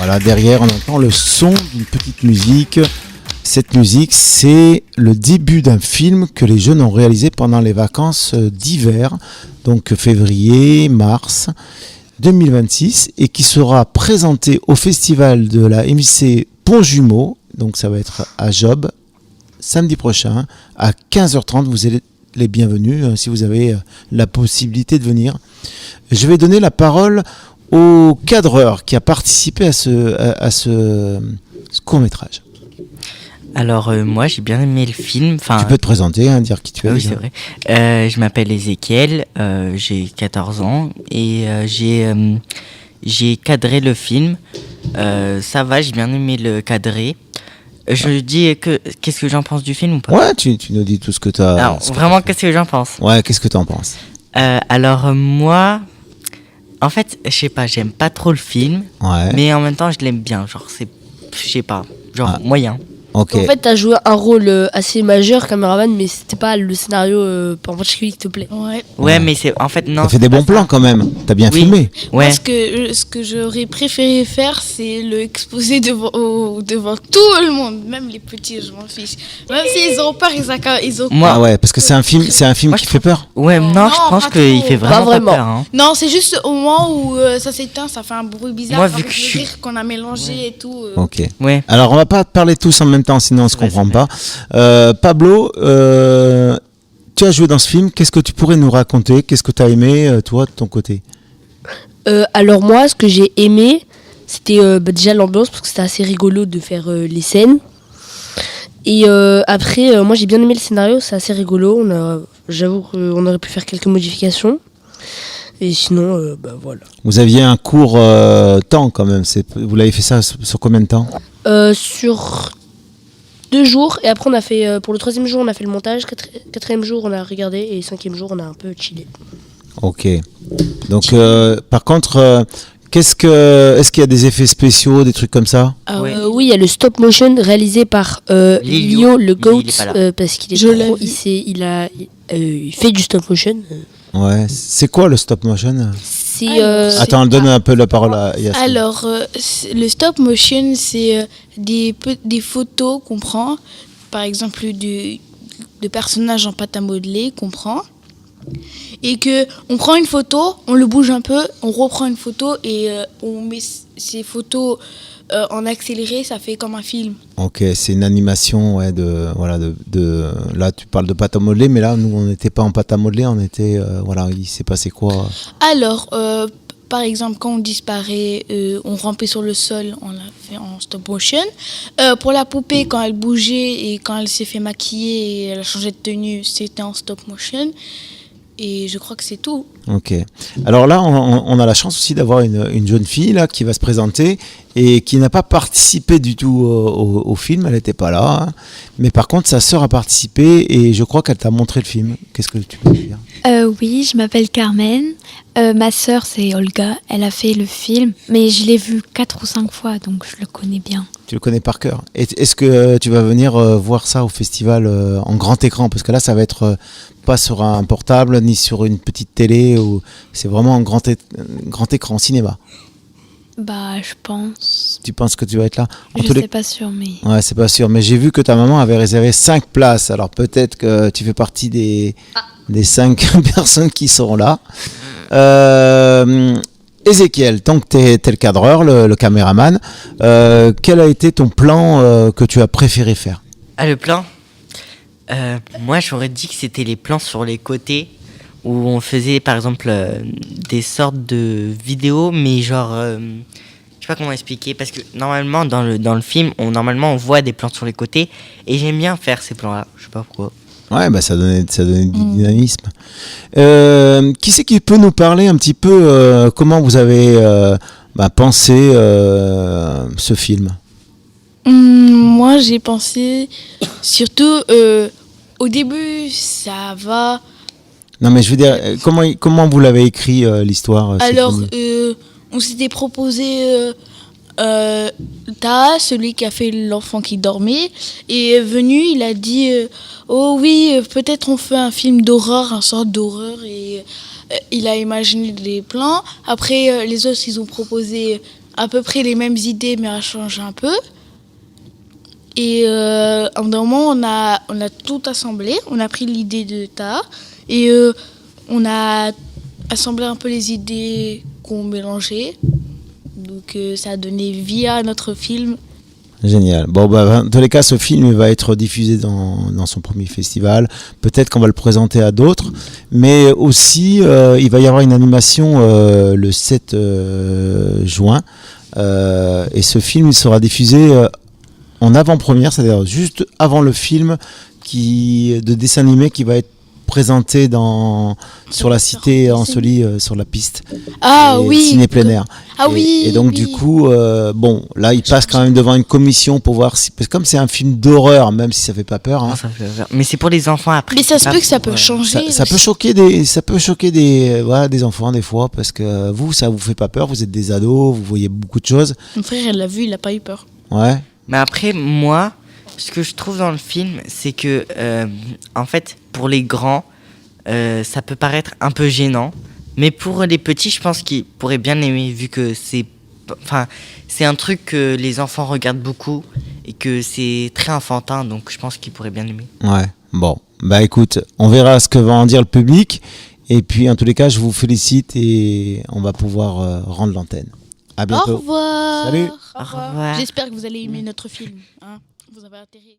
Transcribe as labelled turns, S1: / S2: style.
S1: Voilà, derrière, on entend le son d'une petite musique. Cette musique, c'est le début d'un film que les jeunes ont réalisé pendant les vacances d'hiver, donc février, mars 2026, et qui sera présenté au festival de la MJC Pont-Jumeau, donc ça va être à Job, samedi prochain, à 15h30. Vous êtes les bienvenus si vous avez la possibilité de venir. Je vais donner la parole au cadreur qui a participé à ce court-métrage.
S2: Alors moi j'ai bien aimé le film.
S1: Tu peux te présenter, dire qui tu es.
S2: Oui, c'est vrai. Je m'appelle Ézéchiel, j'ai 14 ans et j'ai cadré le film. Ça va, j'ai bien aimé le cadrer. Je dis qu'est-ce que j'en pense du film ou pas?
S1: Ouais, tu nous dis tout ce que tu as...
S2: Alors, vraiment, qu'est-ce que j'en pense?
S1: Ouais, qu'est-ce que tu en penses?
S2: Alors moi, en fait, je sais pas, j'aime pas trop le film, mais en même temps je l'aime bien, genre c'est, je sais pas, moyen.
S1: Okay.
S3: En fait, t'as joué un rôle assez majeur, caméraman, mais c'était pas le scénario en particulier qui te plaît.
S2: Ouais, mais c'est en fait non.
S1: T'as fait des bons plans quand même. T'as bien filmé.
S4: Ouais. Ce que j'aurais préféré faire, c'est le exposer devant tout le monde, même les petits, je m'en fiche. Même s'ils ont peur, ils ont.
S1: Moi, ouais, parce que c'est un film qui fait peur.
S2: Ouais, non, je pense qu'il fait vraiment pas peur. Hein.
S4: Non, c'est juste au moment où ça s'éteint, ça fait un bruit bizarre.
S2: Moi, vu que je
S4: dire qu'on a mélangé et tout.
S1: Ok.
S2: Ouais.
S1: Alors, on va pas parler tous en même temps, sinon on se comprend pas. Pablo, tu as joué dans ce film. Qu'est-ce que tu pourrais nous raconter? Qu'est-ce que tu as aimé, toi, de ton côté?
S3: Alors moi, ce que j'ai aimé, c'était déjà l'ambiance, parce que c'était assez rigolo de faire les scènes. Et après, moi j'ai bien aimé le scénario, c'est assez rigolo. J'avoue qu'on aurait pu faire quelques modifications. Et sinon, voilà.
S1: Vous aviez un court temps quand même. Vous l'avez fait ça sur combien de temps?
S3: Sur 2 jours. Et après, on a fait, pour le 3e jour, on a fait le montage. 4e jour, on a regardé. Et 5e jour, on a un peu chillé. Ok.
S1: Donc, par contre, est-ce qu'il y a des effets spéciaux, des trucs comme ça?
S3: Oui, il y a le stop motion réalisé par Lio, le GOAT, parce qu'il est pro. Il fait du stop motion.
S1: Ouais. C'est quoi le stop motion? Attends, donne un peu la parole à Yasmine.
S4: Alors, le stop motion, c'est des photos qu'on prend, par exemple de personnages en pâte à modeler qu'on prend, et qu'on prend une photo, on le bouge un peu, on reprend une photo et on met ces photos en accéléré, ça fait comme un film.
S1: Ok, c'est une animation, ouais, là tu parles de pâte à modeler, mais là nous on n'était pas en pâte à modeler, on était, il s'est passé quoi?
S4: Alors, par exemple, quand on disparaît, on rampait sur le sol, on l'a fait en stop motion. Pour la poupée, quand elle bougeait et quand elle s'est fait maquiller et elle a changé de tenue, c'était en stop motion. Et je crois que c'est tout.
S1: Ok. Alors là, on a la chance aussi d'avoir une jeune fille là qui va se présenter et qui n'a pas participé du tout au film. Elle n'était pas là. Hein. Mais par contre, sa sœur a participé et je crois qu'elle t'a montré le film. Qu'est-ce que tu peux dire?
S5: Oui, je m'appelle Carmen. Ma sœur, c'est Olga. Elle a fait le film, mais je l'ai vu 4 ou 5 fois, donc je le connais bien.
S1: Tu le connais par cœur. Est-ce que tu vas venir voir ça au festival en grand écran? Parce que là, ça va être pas sur un portable ni sur une petite télé. C'est vraiment un grand écran cinéma.
S5: Bah, je pense.
S1: Tu penses que tu vas être là?
S5: Je sais pas sûr, mais...
S1: Ouais, c'est pas sûr. Mais j'ai vu que ta maman avait réservé 5 places. Alors peut-être que tu fais partie des 5 personnes qui seront là. Ézéchiel, tant que tu es le cadreur, le caméraman, quel a été ton plan que tu as préféré faire?
S2: Le plan moi, j'aurais dit que c'était les plans sur les côtés où on faisait, par exemple, des sortes de vidéos, mais genre... je sais pas comment expliquer, parce que normalement, dans le film, on voit des plans sur les côtés, et j'aime bien faire ces plans-là, je sais pas pourquoi.
S1: Ouais, bah ça donnait du dynamisme. Qui c'est qui peut nous parler un petit peu comment vous avez pensé ce film?
S4: Moi, j'ai pensé surtout au début, ça va.
S1: Non, mais je veux dire, comment vous l'avez écrit l'histoire?
S4: Alors, on s'était proposé. Taha, celui qui a fait l'enfant qui dormait, est venu, il a dit oh oui, peut-être on fait un film d'horreur, un sorte d'horreur, et il a imaginé des plans. Après, les autres, ils ont proposé à peu près les mêmes idées, mais à changer un peu. Et à un moment, on a tout assemblé. On a pris l'idée de Ta et on a assemblé un peu les idées qu'on mélangeait. Donc ça a donné vie à notre film.
S1: Génial. Bon, dans tous les cas, ce film va être diffusé dans son premier festival. Peut-être qu'on va le présenter à d'autres. Mais aussi, il va y avoir une animation le 7 juin. Et ce film il sera diffusé en avant-première, c'est-à-dire juste avant le film de dessin animé qui va être présenté sur la cité ensoleillée sur la piste.
S4: Ah
S1: et
S4: oui.
S1: Ciné plein air.
S4: Ah oui.
S1: Et donc
S4: oui.
S1: du coup, là, il passe quand même devant une commission pour voir si, parce que comme c'est un film d'horreur, même si ça fait pas peur. Hein,
S2: Non, ça fait peur. Mais c'est pour les enfants après.
S4: Mais ça se
S2: Pas
S4: peut que ça
S2: pour,
S4: peut changer.
S1: ça peut choquer des enfants des fois parce que ça vous fait pas peur, vous êtes des ados, vous voyez beaucoup de choses.
S4: Mon frère, il l'a vu, il a pas eu peur.
S1: Ouais.
S2: Mais après, moi, ce que je trouve dans le film, c'est que, en fait, pour les grands, ça peut paraître un peu gênant. Mais pour les petits, je pense qu'ils pourraient bien aimer, vu que c'est un truc que les enfants regardent beaucoup et que c'est très enfantin, donc je pense qu'ils pourraient bien aimer.
S1: Ouais. Bon, écoute, on verra ce que va en dire le public. Et puis, en tous les cas, je vous félicite et on va pouvoir rendre l'antenne. À bientôt.
S4: Au revoir.
S1: Salut.
S4: Au revoir.
S2: Au revoir.
S4: J'espère que vous allez aimer notre film. Hein. Vous avez intérêt.